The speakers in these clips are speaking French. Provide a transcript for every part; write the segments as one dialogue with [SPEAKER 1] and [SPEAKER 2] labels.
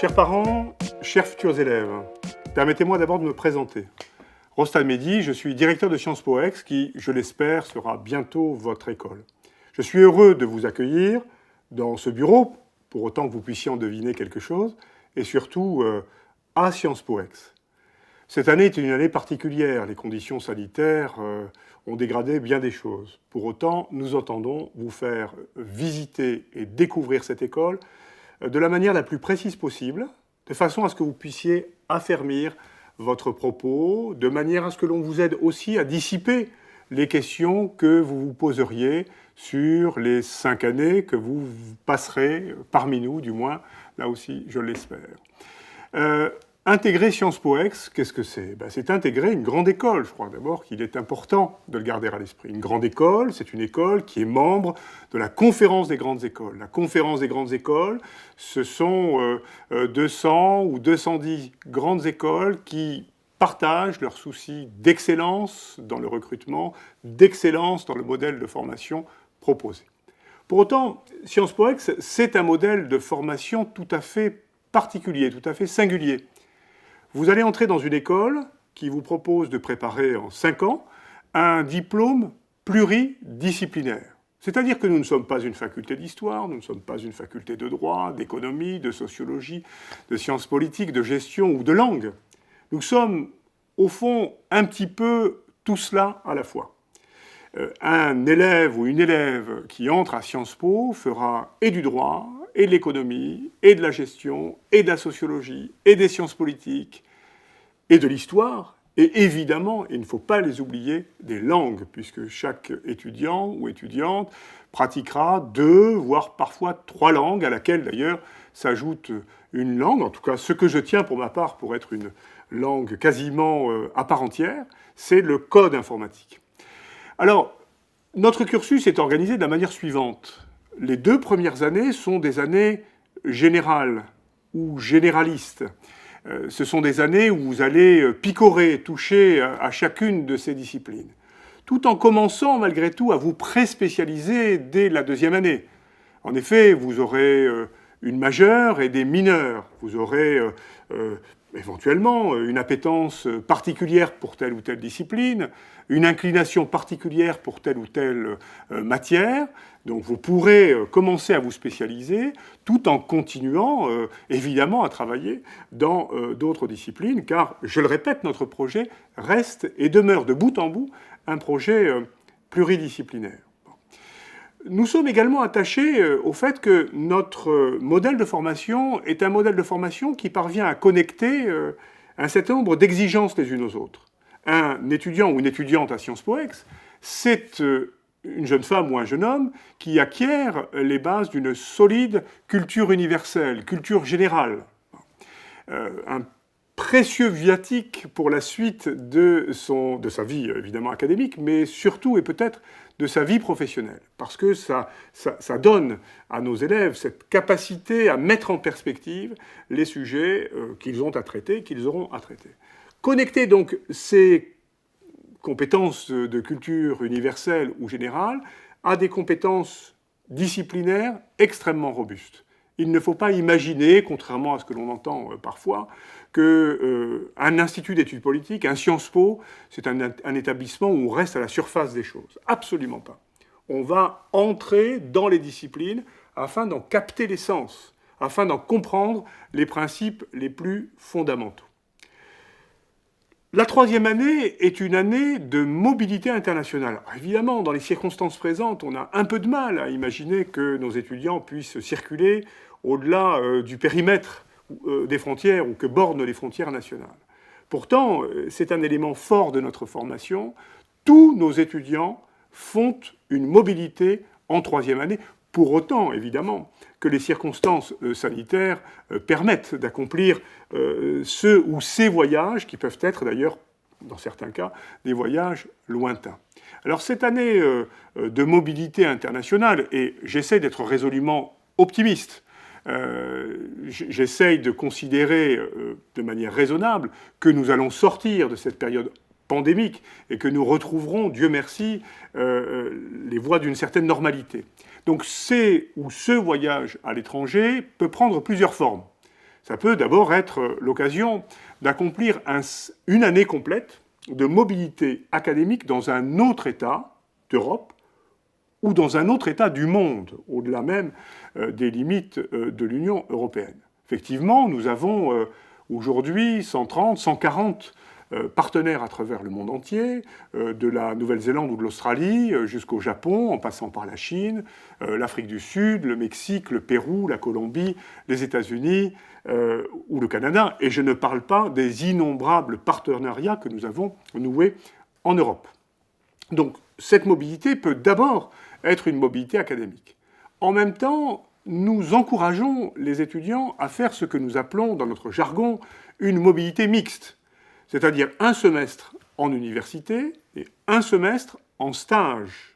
[SPEAKER 1] Chers parents, chers futurs élèves, permettez-moi d'abord de me présenter. Rostan Mehdi, je suis directeur de Sciences Po Aix qui, je l'espère, sera bientôt votre école. Je suis heureux de vous accueillir dans ce bureau, pour autant que vous puissiez en deviner quelque chose, et surtout à Sciences Po Aix. Cette année est une année particulière, les conditions sanitaires ont dégradé bien des choses. Pour autant, nous entendons vous faire visiter et découvrir cette école de la manière la plus précise possible, de façon à ce que vous puissiez affermir votre propos, de manière à ce que l'on vous aide aussi à dissiper les questions que vous vous poseriez sur les 5 années que vous passerez parmi nous, du moins, là aussi, je l'espère. Intégrer Sciences Po Aix, qu'est-ce que c'est ? C'est intégrer une grande école. Je crois d'abord qu'il est important de le garder à l'esprit. Une grande école, c'est une école qui est membre de la Conférence des grandes écoles. La Conférence des grandes écoles, ce sont 200 ou 210 grandes écoles qui partagent leur souci d'excellence dans le recrutement, d'excellence dans le modèle de formation proposé. Pour autant, Sciences Po Aix, c'est un modèle de formation tout à fait particulier, tout à fait singulier. Vous allez entrer dans une école qui vous propose de préparer en 5 ans un diplôme pluridisciplinaire. C'est-à-dire que nous ne sommes pas une faculté d'histoire, nous ne sommes pas une faculté de droit, d'économie, de sociologie, de sciences politiques, de gestion ou de langue. Nous sommes, au fond, un petit peu tout cela à la fois. Un élève ou une élève qui entre à Sciences Po fera et du droit, et de l'économie, et de la gestion, et de la sociologie, et des sciences politiques, et de l'histoire, et évidemment, il ne faut pas les oublier, des langues, puisque chaque étudiant ou étudiante pratiquera 2, voire parfois 3 langues, à laquelle d'ailleurs s'ajoute une langue, en tout cas ce que je tiens pour ma part pour être une langue quasiment à part entière, c'est le code informatique. Alors, notre cursus est organisé de la manière suivante. Les 2 premières années sont des années générales ou généralistes. Ce sont des années où vous allez picorer, toucher à chacune de ces disciplines, tout en commençant malgré tout à vous pré-spécialiser dès la 2e année. En effet, vous aurez une majeure et des mineures. Vous aurez éventuellement une appétence particulière pour telle ou telle discipline, une inclination particulière pour telle ou telle matière. Donc vous pourrez commencer à vous spécialiser tout en continuant évidemment à travailler dans d'autres disciplines, car, je le répète, notre projet reste et demeure de bout en bout un projet pluridisciplinaire. Nous sommes également attachés au fait que notre modèle de formation est un modèle de formation qui parvient à connecter un certain nombre d'exigences les unes aux autres. Un étudiant ou une étudiante à Sciences Po Aix, c'est une jeune femme ou un jeune homme qui acquiert les bases d'une solide culture universelle, culture générale. Un précieux viatique pour la suite de sa vie évidemment académique, mais surtout et peut-être de sa vie professionnelle, parce que ça donne à nos élèves cette capacité à mettre en perspective les sujets qu'ils ont à traiter, qu'ils auront à traiter. Connecter donc ces compétences de culture universelle ou générale à des compétences disciplinaires extrêmement robustes. Il ne faut pas imaginer, contrairement à ce que l'on entend parfois, qu'un institut d'études politiques, un Sciences Po, c'est un établissement où on reste à la surface des choses. Absolument pas. On va entrer dans les disciplines afin d'en capter l'essence, afin d'en comprendre les principes les plus fondamentaux. La 3e année est une année de mobilité internationale. Alors évidemment, dans les circonstances présentes, on a un peu de mal à imaginer que nos étudiants puissent circuler au-delà du périmètre des frontières ou que bornent les frontières nationales. Pourtant, c'est un élément fort de notre formation. Tous nos étudiants font une mobilité en 3e année, pour autant, évidemment, que les circonstances sanitaires permettent d'accomplir ce ou ces voyages, qui peuvent être d'ailleurs, dans certains cas, des voyages lointains. Alors cette année de mobilité internationale, et j'essaie d'être résolument optimiste, j'essaye de considérer de manière raisonnable que nous allons sortir de cette période pandémique et que nous retrouverons, Dieu merci, les voies d'une certaine normalité. Donc c'est ou ce voyage à l'étranger peut prendre plusieurs formes. Ça peut d'abord être l'occasion d'accomplir une année complète de mobilité académique dans un autre État d'Europe ou dans un autre État du monde, au-delà même des limites de l'Union européenne. Effectivement, nous avons aujourd'hui 130, 140 partenaires à travers le monde entier, de la Nouvelle-Zélande ou de l'Australie jusqu'au Japon, en passant par la Chine, l'Afrique du Sud, le Mexique, le Pérou, la Colombie, les États-Unis ou le Canada. Et je ne parle pas des innombrables partenariats que nous avons noués en Europe. Donc cette mobilité peut d'abord être une mobilité académique. En même temps, nous encourageons les étudiants à faire ce que nous appelons dans notre jargon une mobilité mixte, c'est-à-dire un semestre en université et un semestre en stage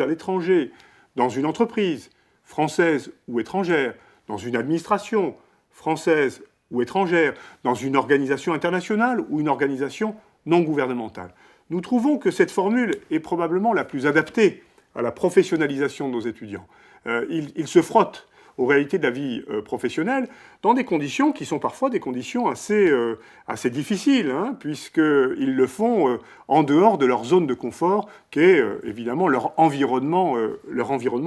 [SPEAKER 1] à l'étranger, dans une entreprise française ou étrangère, dans une administration française ou étrangère, dans une organisation internationale ou une organisation non gouvernementale. Nous trouvons que cette formule est probablement la plus adaptée à la professionnalisation de nos étudiants. Ils se frottent aux réalités de la vie professionnelle dans des conditions qui sont parfois des conditions assez difficiles, puisqu'ils le font en dehors de leur zone de confort, qui est évidemment leur environnement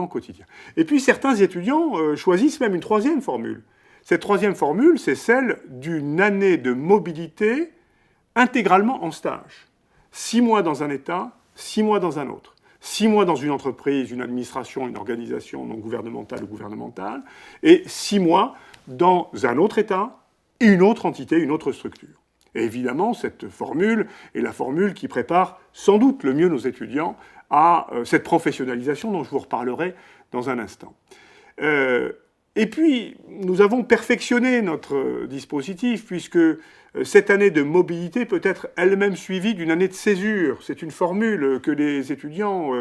[SPEAKER 1] quotidien. Et puis certains étudiants choisissent même une troisième formule. Cette troisième formule, c'est celle d'une année de mobilité intégralement en stage. 6 mois dans un État, 6 mois dans un autre. 6 mois dans une entreprise, une administration, une organisation non gouvernementale ou gouvernementale, et 6 mois dans un autre État, une autre entité, une autre structure. Et évidemment, cette formule est la formule qui prépare sans doute le mieux nos étudiants à cette professionnalisation dont je vous reparlerai dans un instant. Et puis, nous avons perfectionné notre dispositif, puisque cette année de mobilité peut être elle-même suivie d'une année de césure. C'est une formule que les étudiants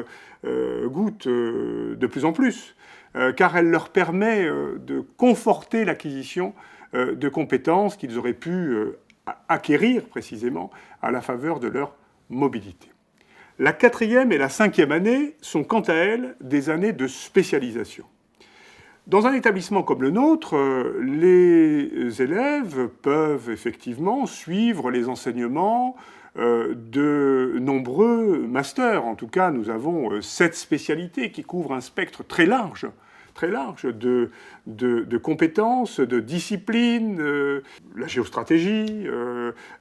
[SPEAKER 1] goûtent de plus en plus, car elle leur permet de conforter l'acquisition de compétences qu'ils auraient pu acquérir précisément à la faveur de leur mobilité. La 4e et la 5e année sont quant à elles des années de spécialisation. Dans un établissement comme le nôtre, les élèves peuvent effectivement suivre les enseignements de nombreux masters. En tout cas, nous avons 7 spécialités qui couvrent un spectre très large de compétences, de disciplines, la géostratégie,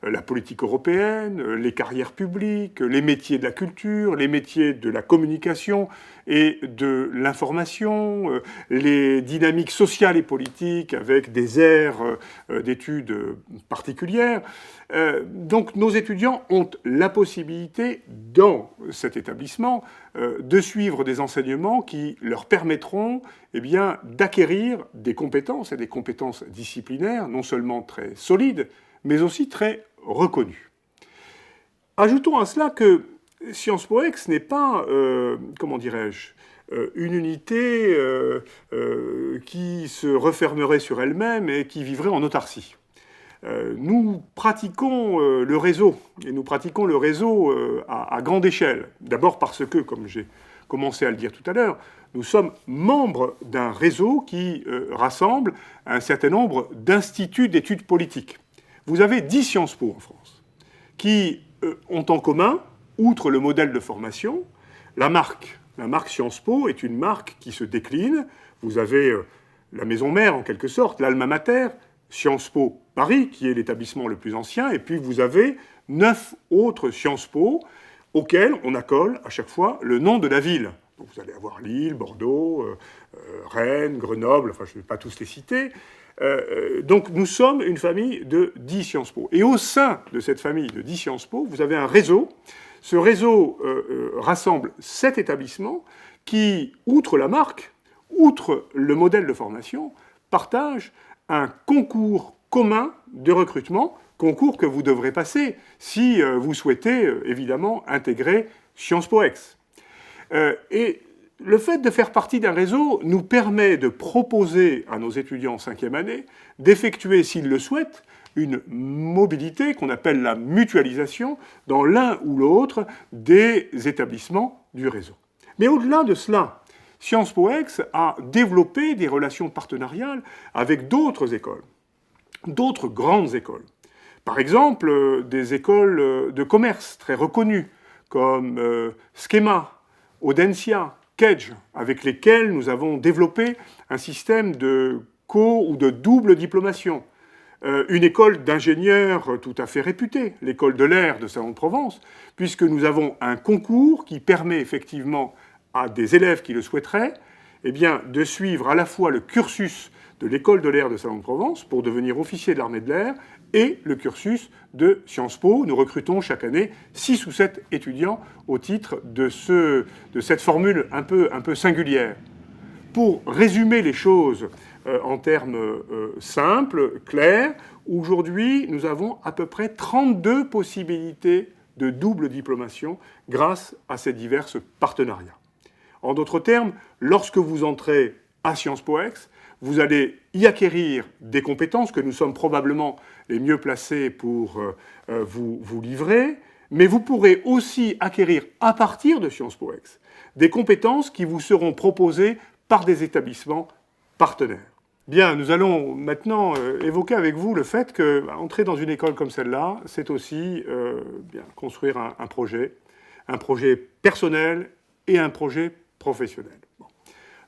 [SPEAKER 1] la politique européenne, les carrières publiques, les métiers de la culture, les métiers de la communication et de l'information, les dynamiques sociales et politiques avec des aires d'études particulières. Donc nos étudiants ont la possibilité, dans cet établissement, de suivre des enseignements qui leur permettront d'acquérir des compétences, et des compétences disciplinaires, non seulement très solides, mais aussi très reconnues. Ajoutons à cela que Sciences Po Aix n'est pas, une unité qui se refermerait sur elle-même et qui vivrait en autarcie. Nous pratiquons le réseau, et nous pratiquons le réseau à grande échelle. D'abord parce que, comme j'ai commencé à le dire tout à l'heure, nous sommes membres d'un réseau qui rassemble un certain nombre d'instituts d'études politiques. Vous avez 10 Sciences Po en France, qui ont en commun, outre le modèle de formation, la marque. La marque Sciences Po est une marque qui se décline. Vous avez la maison mère, en quelque sorte, l'alma mater, Sciences Po Paris, qui est l'établissement le plus ancien, et puis vous avez 9 autres Sciences Po auxquelles on accole à chaque fois le nom de la ville. Donc vous allez avoir Lille, Bordeaux, Rennes, Grenoble, enfin je ne vais pas tous les citer. Donc nous sommes une famille de 10 Sciences Po. Et au sein de cette famille de 10 Sciences Po, vous avez un réseau. Ce réseau rassemble 7 établissements qui, outre la marque, outre le modèle de formation, partagent un concours commun de recrutement, concours que vous devrez passer si vous souhaitez évidemment intégrer Sciences Po Aix. Et le fait de faire partie d'un réseau nous permet de proposer à nos étudiants en 5e année d'effectuer, s'ils le souhaitent, une mobilité qu'on appelle la mutualisation dans l'un ou l'autre des établissements du réseau. Mais au-delà de cela, Sciences Po Aix a développé des relations partenariales avec d'autres écoles. d'autres grandes écoles. Par exemple, des écoles de commerce très reconnues, comme Schema, Audencia, Kedge, avec lesquelles nous avons développé un système de ou de double diplomation. Une école d'ingénieurs tout à fait réputée, l'école de l'air de Salon-de-Provence, puisque nous avons un concours qui permet effectivement à des élèves qui le souhaiteraient eh bien, de suivre à la fois le cursus de l'école de l'air de Salon-de-Provence pour devenir officier de l'armée de l'air et le cursus de Sciences Po. Nous recrutons chaque année 6 ou 7 étudiants au titre de cette formule un peu singulière. Pour résumer les choses en termes simples, clairs, aujourd'hui, nous avons à peu près 32 possibilités de double diplomation grâce à ces divers partenariats. En d'autres termes, lorsque vous entrez à Sciences Po Ex, vous allez y acquérir des compétences que nous sommes probablement les mieux placés pour vous livrer, mais vous pourrez aussi acquérir à partir de Sciences Po Ex des compétences qui vous seront proposées par des établissements partenaires. Bien, nous allons maintenant évoquer avec vous le fait qu'entrer dans une école comme celle-là, c'est aussi construire un projet personnel et un projet professionnel. Bon.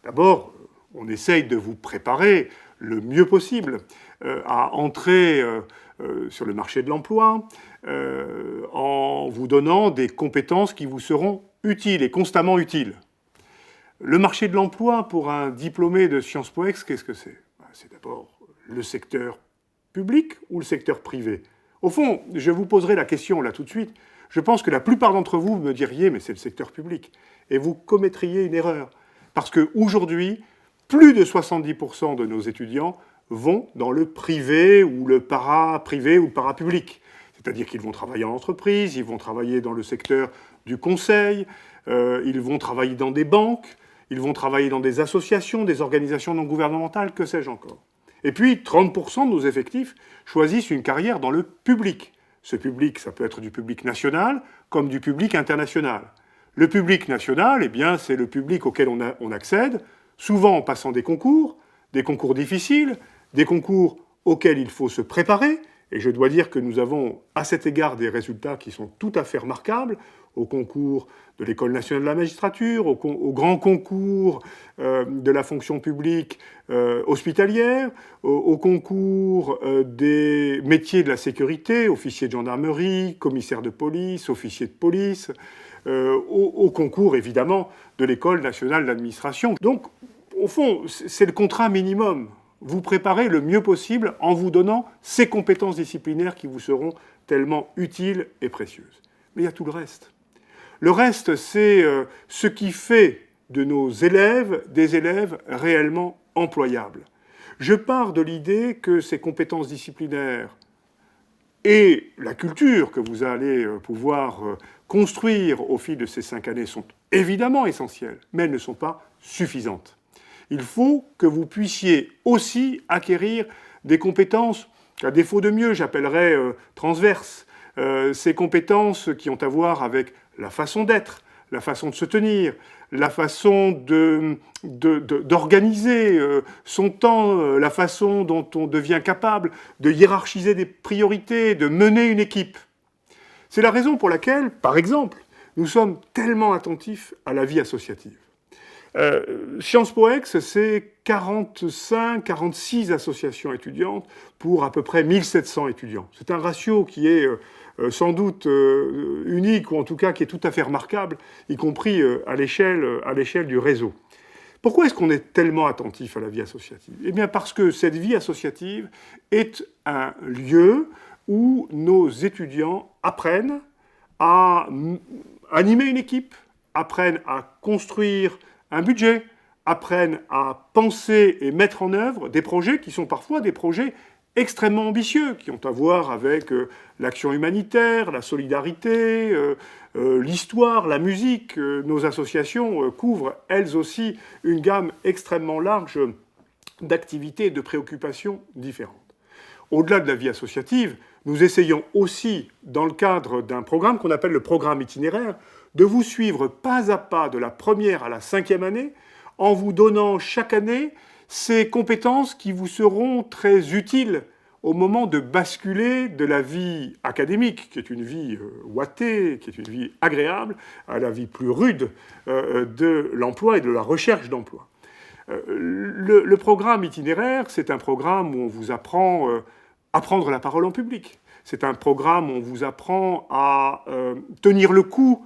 [SPEAKER 1] D'abord, on essaye de vous préparer le mieux possible à entrer sur le marché de l'emploi en vous donnant des compétences qui vous seront utiles et constamment utiles. Le marché de l'emploi pour un diplômé de Sciences Po Ex, qu'est-ce que c'est ? C'est d'abord le secteur public ou le secteur privé. Au fond, je vous poserai la question là tout de suite. Je pense que la plupart d'entre vous me diriez « mais c'est le secteur public ». Et vous commettriez une erreur. Parce qu'aujourd'hui, plus de 70% de nos étudiants vont dans le privé ou le para-privé ou le para-public. C'est-à-dire qu'ils vont travailler en entreprise, ils vont travailler dans le secteur du conseil, ils vont travailler dans des banques, ils vont travailler dans des associations, des organisations non gouvernementales, que sais-je encore. Et puis, 30% de nos effectifs choisissent une carrière dans le public. Ce public, ça peut être du public national comme du public international. Le public national, eh bien, c'est le public auquel on accède, souvent en passant des concours difficiles, des concours auxquels il faut se préparer, et je dois dire que nous avons à cet égard des résultats qui sont tout à fait remarquables, au concours de l'École nationale de la magistrature, au grand concours de la fonction publique hospitalière, au concours des métiers de la sécurité, officier de gendarmerie, commissaire de police, officier de police, au concours évidemment de l'École nationale d'administration. Donc, au fond, c'est le contrat minimum. Vous préparez le mieux possible en vous donnant ces compétences disciplinaires qui vous seront tellement utiles et précieuses. Mais il y a tout le reste. Le reste, c'est ce qui fait de nos élèves des élèves réellement employables. Je pars de l'idée que ces compétences disciplinaires et la culture que vous allez pouvoir construire au fil de ces 5 années sont évidemment essentielles, mais elles ne sont pas suffisantes. Il faut que vous puissiez aussi acquérir des compétences, qu'à défaut de mieux, j'appellerais transverses, ces compétences qui ont à voir avec la façon d'être, la façon de se tenir, la façon d'organiser son temps, la façon dont on devient capable de hiérarchiser des priorités, de mener une équipe. C'est la raison pour laquelle, par exemple, nous sommes tellement attentifs à la vie associative. Sciences Po Ex, c'est 46 associations étudiantes pour à peu près 1700 étudiants. C'est un ratio qui est sans doute unique, ou en tout cas qui est tout à fait remarquable, y compris à l'échelle du réseau. Pourquoi est-ce qu'on est tellement attentif à la vie associative ? Eh bien parce que cette vie associative est un lieu où nos étudiants apprennent à animer une équipe, apprennent à construire un budget, apprennent à penser et mettre en œuvre des projets qui sont parfois des projets extrêmement ambitieux, qui ont à voir avec l'action humanitaire, la solidarité, l'histoire, la musique. Nos associations couvrent, elles aussi, une gamme extrêmement large d'activités et de préoccupations différentes. Au-delà de la vie associative, nous essayons aussi, dans le cadre d'un programme qu'on appelle le programme itinéraire, de vous suivre pas à pas de la première à la 5e année, en vous donnant chaque année ces compétences qui vous seront très utiles au moment de basculer de la vie académique, qui est une vie ouatée, qui est une vie agréable, à la vie plus rude de l'emploi et de la recherche d'emploi. Le programme itinéraire, c'est un programme où on vous apprend à prendre la parole en public. C'est un programme où on vous apprend à tenir le coup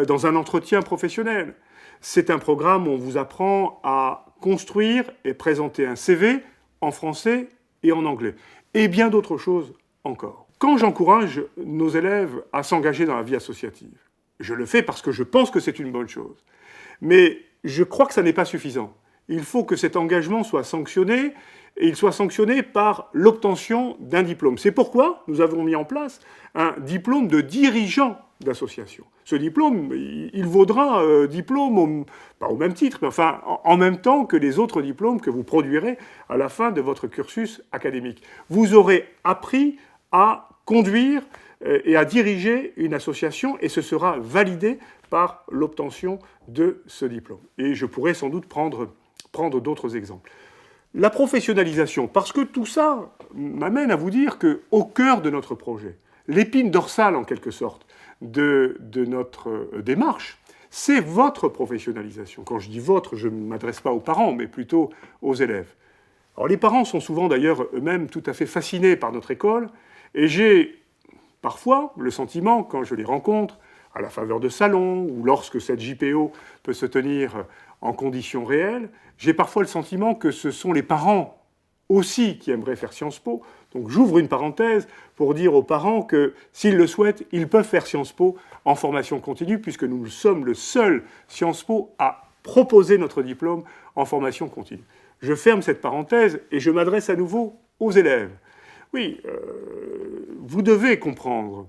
[SPEAKER 1] dans un entretien professionnel. C'est un programme où on vous apprend à construire et présenter un CV en français et en anglais. Et bien d'autres choses encore. Quand j'encourage nos élèves à s'engager dans la vie associative, je le fais parce que je pense que c'est une bonne chose. Mais je crois que ça n'est pas suffisant. Il faut que cet engagement soit sanctionné, et il soit sanctionné par l'obtention d'un diplôme. C'est pourquoi nous avons mis en place un diplôme de dirigeant d'association. Ce diplôme, il vaudra diplôme, pas au même titre, mais enfin en même temps que les autres diplômes que vous produirez à la fin de votre cursus académique. Vous aurez appris à conduire et à diriger une association, et ce sera validé par l'obtention de ce diplôme. Et je pourrais sans doute prendre d'autres exemples. La professionnalisation, parce que tout ça m'amène à vous dire qu'au cœur de notre projet, l'épine dorsale en quelque sorte de notre démarche, c'est votre professionnalisation. Quand je dis votre, je ne m'adresse pas aux parents, mais plutôt aux élèves. Alors les parents sont souvent d'ailleurs eux-mêmes tout à fait fascinés par notre école, et j'ai parfois le sentiment, quand je les rencontre, à la faveur de salons, ou lorsque cette JPO peut se tenir en conditions réelles, j'ai parfois le sentiment que ce sont les parents aussi qui aimeraient faire Sciences Po. Donc j'ouvre une parenthèse pour dire aux parents que s'ils le souhaitent, ils peuvent faire Sciences Po en formation continue, puisque nous sommes le seul Sciences Po à proposer notre diplôme en formation continue. Je ferme cette parenthèse et je m'adresse à nouveau aux élèves. Oui, vous devez comprendre,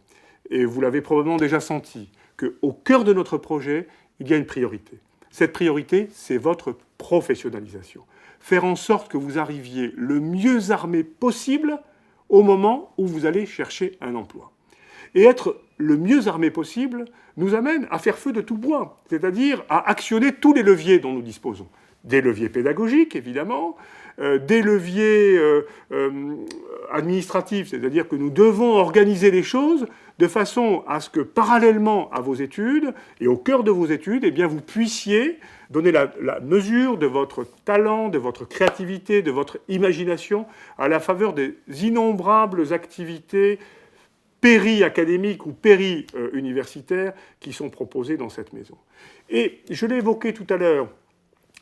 [SPEAKER 1] et vous l'avez probablement déjà senti, qu'au cœur de notre projet, il y a une priorité. Cette priorité, c'est votre professionnalisation. Faire en sorte que vous arriviez le mieux armé possible au moment où vous allez chercher un emploi. Et être le mieux armé possible nous amène à faire feu de tout bois, c'est-à-dire à actionner tous les leviers dont nous disposons. Des leviers pédagogiques, évidemment, des leviers administratifs, c'est-à-dire que nous devons organiser les choses de façon à ce que, parallèlement à vos études, et au cœur de vos études, eh bien, vous puissiez donner la mesure de votre talent, de votre créativité, de votre imagination, à la faveur des innombrables activités péri-académiques ou péri-universitaires qui sont proposées dans cette maison. Et je l'ai évoqué tout à l'heure,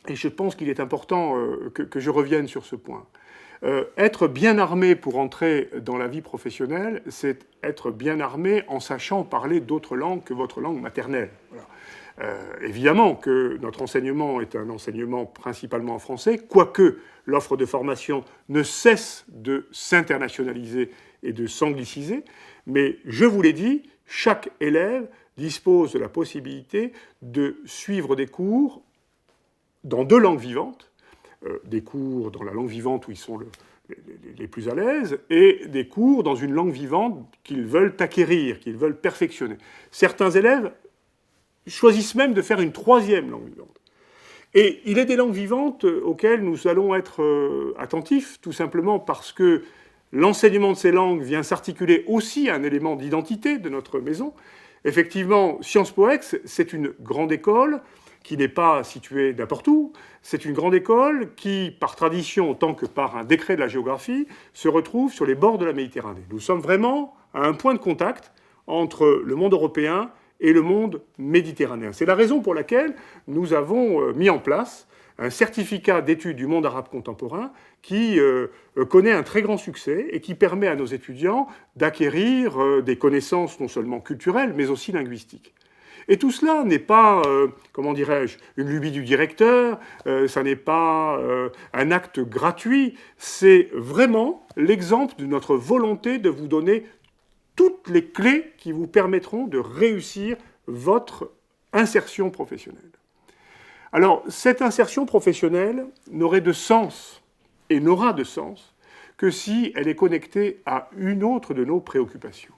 [SPEAKER 1] et je pense qu'il est important que je revienne sur ce point. Être bien armé pour entrer dans la vie professionnelle, c'est être bien armé en sachant parler d'autres langues que votre langue maternelle. Voilà. Évidemment que notre enseignement est un enseignement principalement en français, quoique l'offre de formation ne cesse de s'internationaliser et de s'angliciser, mais je vous l'ai dit, chaque élève dispose de la possibilité de suivre des cours dans 2 langues vivantes, des cours dans la langue vivante où ils sont les plus à l'aise, et des cours dans une langue vivante qu'ils veulent acquérir, qu'ils veulent perfectionner. Certains élèves choisissent même de faire une 3e langue vivante. Et il est des langues vivantes auxquelles nous allons être attentifs, tout simplement parce que l'enseignement de ces langues vient s'articuler aussi à un élément d'identité de notre maison. Effectivement, Sciences Po Ex, c'est une grande école qui n'est pas située n'importe où. C'est une grande école qui, par tradition, autant que par un décret de la géographie, se retrouve sur les bords de la Méditerranée. Nous sommes vraiment à un point de contact entre le monde européen et le monde méditerranéen. C'est la raison pour laquelle nous avons mis en place un certificat d'études du monde arabe contemporain qui connaît un très grand succès et qui permet à nos étudiants d'acquérir des connaissances non seulement culturelles, mais aussi linguistiques. Et tout cela n'est pas, comment dirais-je, une lubie du directeur, ça n'est pas un acte gratuit, c'est vraiment l'exemple de notre volonté de vous donner toutes les clés qui vous permettront de réussir votre insertion professionnelle. Alors, cette insertion professionnelle n'aurait de sens, et n'aura de sens, que si elle est connectée à une autre de nos préoccupations.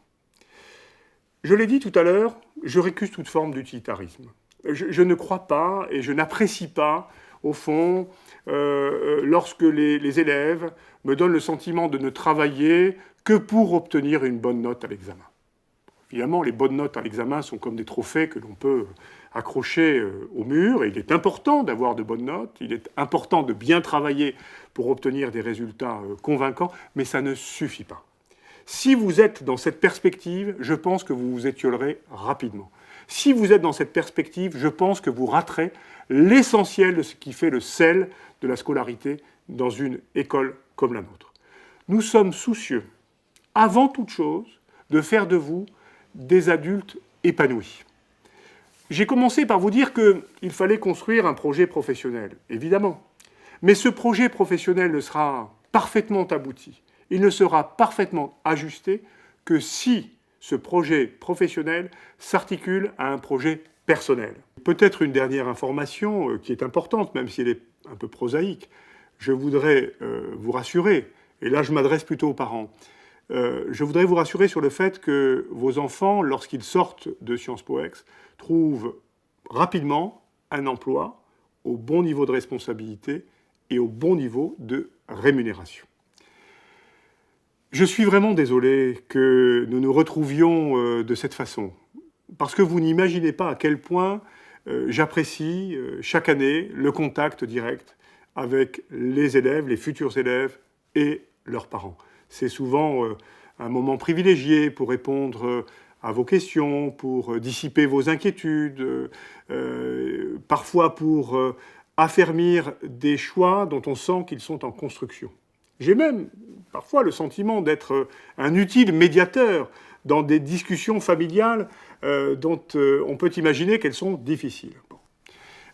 [SPEAKER 1] Je l'ai dit tout à l'heure, je récuse toute forme d'utilitarisme. Je ne crois pas et je n'apprécie pas au fond, lorsque les élèves me donnent le sentiment de ne travailler que pour obtenir une bonne note à l'examen. Évidemment, les bonnes notes à l'examen sont comme des trophées que l'on peut accrocher au mur, et il est important d'avoir de bonnes notes, il est important de bien travailler pour obtenir des résultats convaincants, mais ça ne suffit pas. Si vous êtes dans cette perspective, je pense que vous vous étiolerez rapidement. Si vous êtes dans cette perspective, je pense que vous raterez l'essentiel de ce qui fait le sel de la scolarité dans une école comme la nôtre. Nous sommes soucieux, avant toute chose, de faire de vous des adultes épanouis. J'ai commencé par vous dire qu'il fallait construire un projet professionnel, évidemment. Mais ce projet professionnel ne sera parfaitement abouti, il ne sera parfaitement ajusté que si ce projet professionnel s'articule à un projet personnel. Peut-être une dernière information qui est importante, même si elle est un peu prosaïque. Je voudrais vous rassurer, et là je m'adresse plutôt aux parents, je voudrais vous rassurer sur le fait que vos enfants, lorsqu'ils sortent de Sciences Po Ex, trouvent rapidement un emploi au bon niveau de responsabilité et au bon niveau de rémunération. Je suis vraiment désolé que nous nous retrouvions de cette façon, parce que vous n'imaginez pas à quel point j'apprécie chaque année le contact direct avec les élèves, les futurs élèves et leurs parents. C'est souvent un moment privilégié pour répondre à vos questions, pour dissiper vos inquiétudes, parfois pour affermir des choix dont on sent qu'ils sont en construction. J'ai même parfois le sentiment d'être un utile médiateur dans des discussions familiales dont on peut imaginer qu'elles sont difficiles. Bon.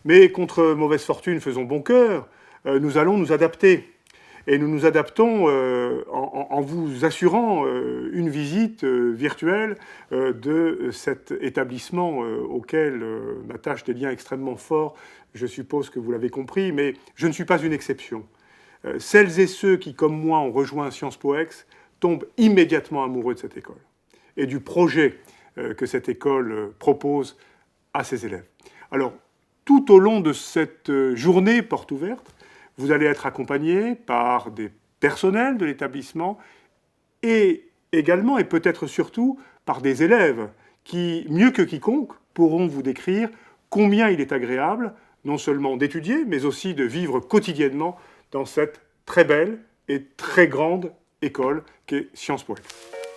[SPEAKER 1] Mais contre mauvaise fortune, faisons bon cœur, nous allons nous adapter. Et nous nous adaptons en vous assurant une visite virtuelle de cet établissement auquel m'attachent des liens extrêmement forts. Je suppose que vous l'avez compris, mais je ne suis pas une exception. Celles et ceux qui, comme moi, ont rejoint Sciences Po Ex, tombent immédiatement amoureux de cette école et du projet que cette école propose à ses élèves. Alors, tout au long de cette journée porte ouverte, vous allez être accompagné par des personnels de l'établissement et également, et peut-être surtout, par des élèves qui, mieux que quiconque, pourront vous décrire combien il est agréable, non seulement d'étudier, mais aussi de vivre quotidiennement dans cette très belle et très grande école qu'est Sciences Po Ex.